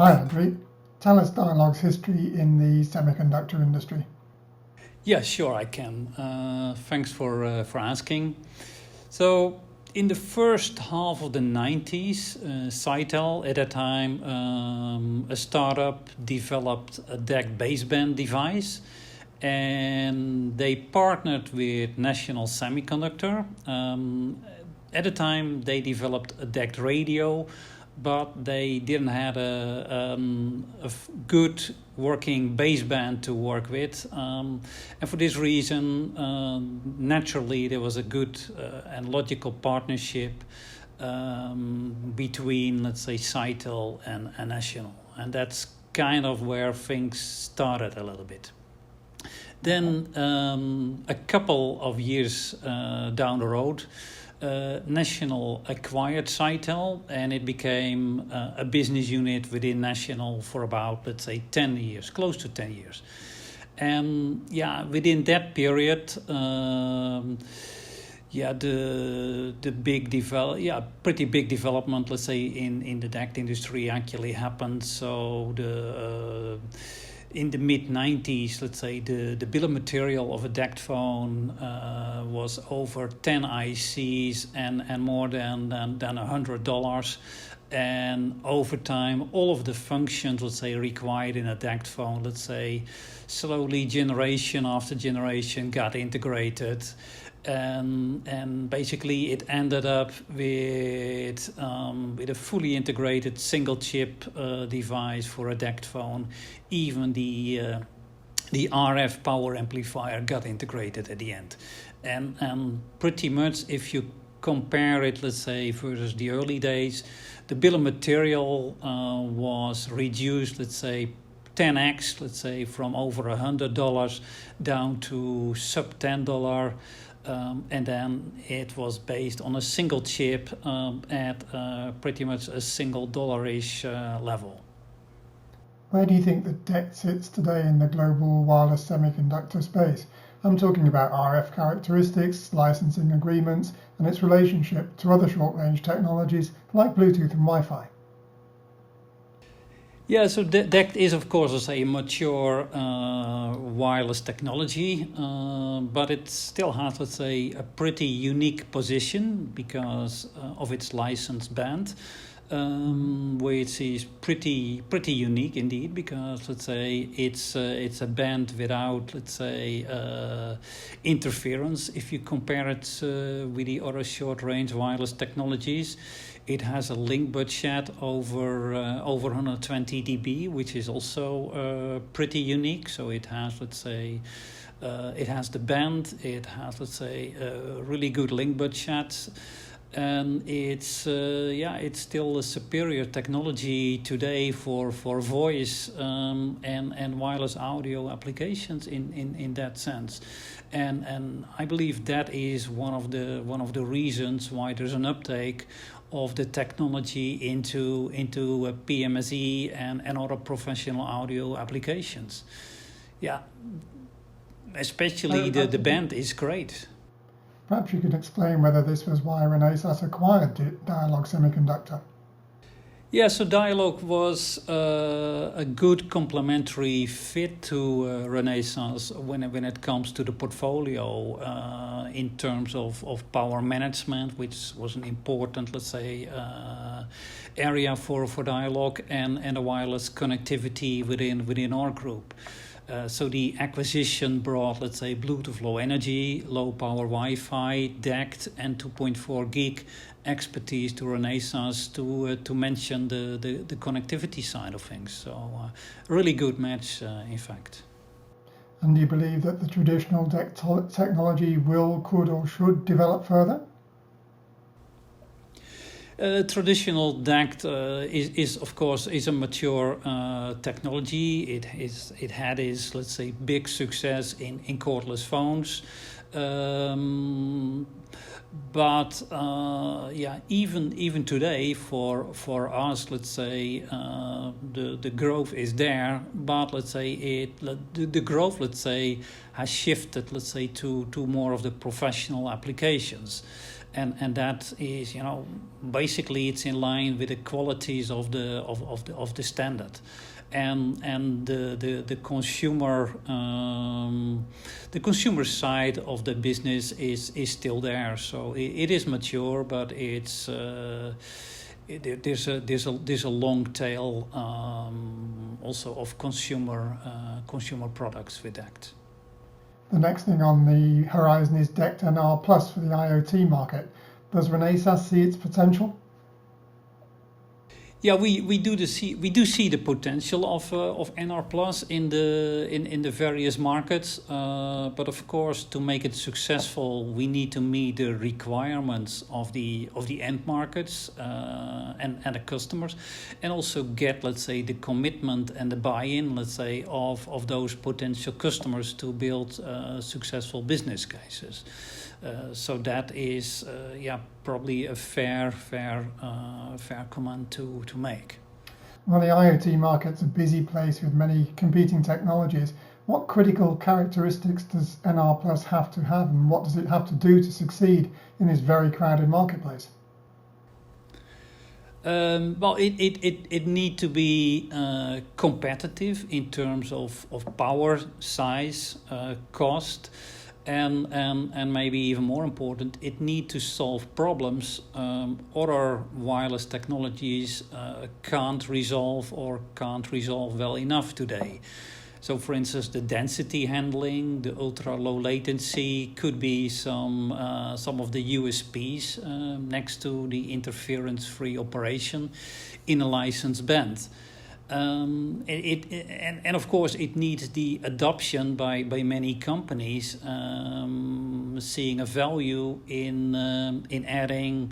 Hi, Andrew. Tell us Dialog's history in the semiconductor industry. Yeah, sure, I can. Thanks for asking. So, in the first half of the 90s, Cytel, at that time, a startup, developed a DECT baseband device, and they partnered with National Semiconductor. At the time, they developed a DECT radio, but they didn't have a good working baseband to work with. And for this reason, naturally, there was a good and logical partnership between, let's say, Cytel and National. And that's kind of where things started a little bit. Then, a couple of years down the road, National acquired Cytel, and it became a business unit within National for about, let's say, 10 years, close to 10 years. And yeah, within that period, the pretty big development, let's say, in the DECT industry actually happened. So in the mid-90s, let's say, the bill of material of a DECT phone was over 10 ICs and more than $100. And over time, all of the functions, let's say, required in a DECT phone, let's say, slowly, generation after generation, got integrated. And basically it ended up with a fully integrated single chip device for a DECT phone. Even the RF power amplifier got integrated at the end. And pretty much if you compare it, let's say, versus the early days, the bill of material was reduced, let's say, 10x, let's say, from over $100 down to sub $10. And then it was based on a single chip at pretty much a single dollar-ish level. Where do you think that Dect sits today in the global wireless semiconductor space? I'm talking about RF characteristics, licensing agreements, and its relationship to other short-range technologies like Bluetooth and Wi-Fi. Yeah, so DECT is, of course, a mature wireless technology, but it still has, let's say, a pretty unique position because of its license band, which is pretty unique indeed. Because, let's say, it's a band without, let's say, interference. If you compare it with the other short-range wireless technologies, it has a link budget over 120 dB, which is also pretty unique. So it has, let's say, it has the band, it has, let's say, really good link budgets, and it's still a superior technology today for voice and wireless audio applications in that sense. And I believe that is one of the reasons why there's an uptake of the technology into PMSE and other professional audio applications. Yeah, especially the band is great. Perhaps you could explain whether this was why Renesas acquired Dialog Semiconductor. Yeah, so Dialog was a good complementary fit to Renesas when it comes to the portfolio in terms of power management, which was an important, let's say, area for Dialog, and a wireless connectivity within our group. So the acquisition brought, let's say, Bluetooth Low Energy, low power Wi-Fi, DECT, and 2.4 gig expertise to Renesas to mention the connectivity side of things. So really good match, in fact. And do you believe that the traditional DECT technology could, or should develop further? Traditional DECT is of course a mature technology. It had its, let's say, big success in cordless phones, but even today for us, let's say, the growth is there, but let's say the growth, let's say, has shifted, let's say, to more of the professional applications. and that is, basically it's in line with the qualities of the standard. And the consumer side of the business is still there. So it is mature, but it's there's a long tail also of consumer products with Dect. The next thing on the horizon is Dect NR Plus for the IoT market. Does Renesas see its potential? Yeah, we do see the potential of NR Plus in the various markets, but of course, to make it successful, we need to meet the requirements of the end markets and the customers, and also get, let's say, the commitment and the buy-in, let's say, of those potential customers to build successful business cases. So that is, probably a fair command to make. Well, the IoT market's a busy place with many competing technologies. What critical characteristics does NR Plus have to have, and what does it have to do to succeed in this very crowded marketplace? Well, it need to be competitive in terms of power, size, cost. And maybe even more important, it need to solve problems other wireless technologies can't resolve well enough today. So, for instance, the density handling, the ultra low latency could be some of the USPs next to the interference-free operation in a licensed band. And of course it needs the adoption by many companies, seeing a value in adding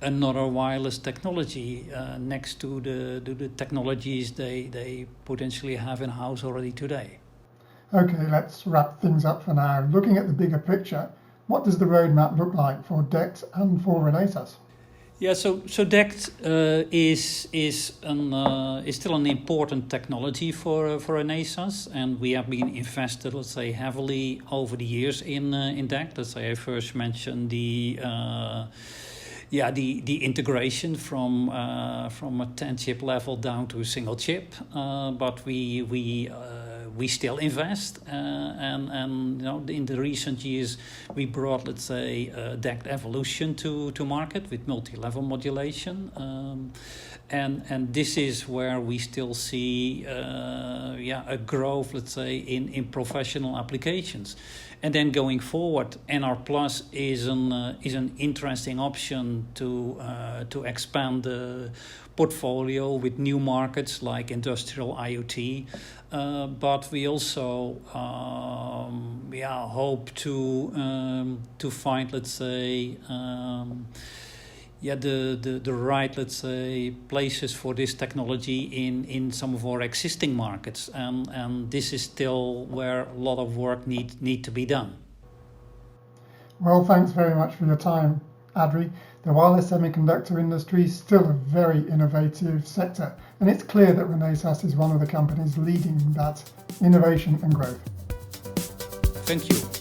another wireless technology next to the technologies they potentially have in house already today. Okay, let's wrap things up for now. Looking at the bigger picture, what does the roadmap look like for Dect and for Renesas? Yeah, so Dect is still an important technology for Renesas, and we have been invested, let's say, heavily over the years in Dect. Let's say I first mentioned the integration from a 10-chip level down to a single chip, but we still invest, and in the recent years we brought, let's say, Dect Evolution to market with multi-level modulation, and this is where we still see a growth, let's say, in professional applications. And then going forward, NR Plus is an interesting option to expand the portfolio with new markets like industrial IoT. But we also hope to find, let's say, the right, let's say, places for this technology in some of our existing markets, and this is still where a lot of work need to be done. Well, thanks very much for your time, Adri. The wireless semiconductor industry is still a very innovative sector, and it's clear that Renesas is one of the companies leading that innovation and growth. Thank you.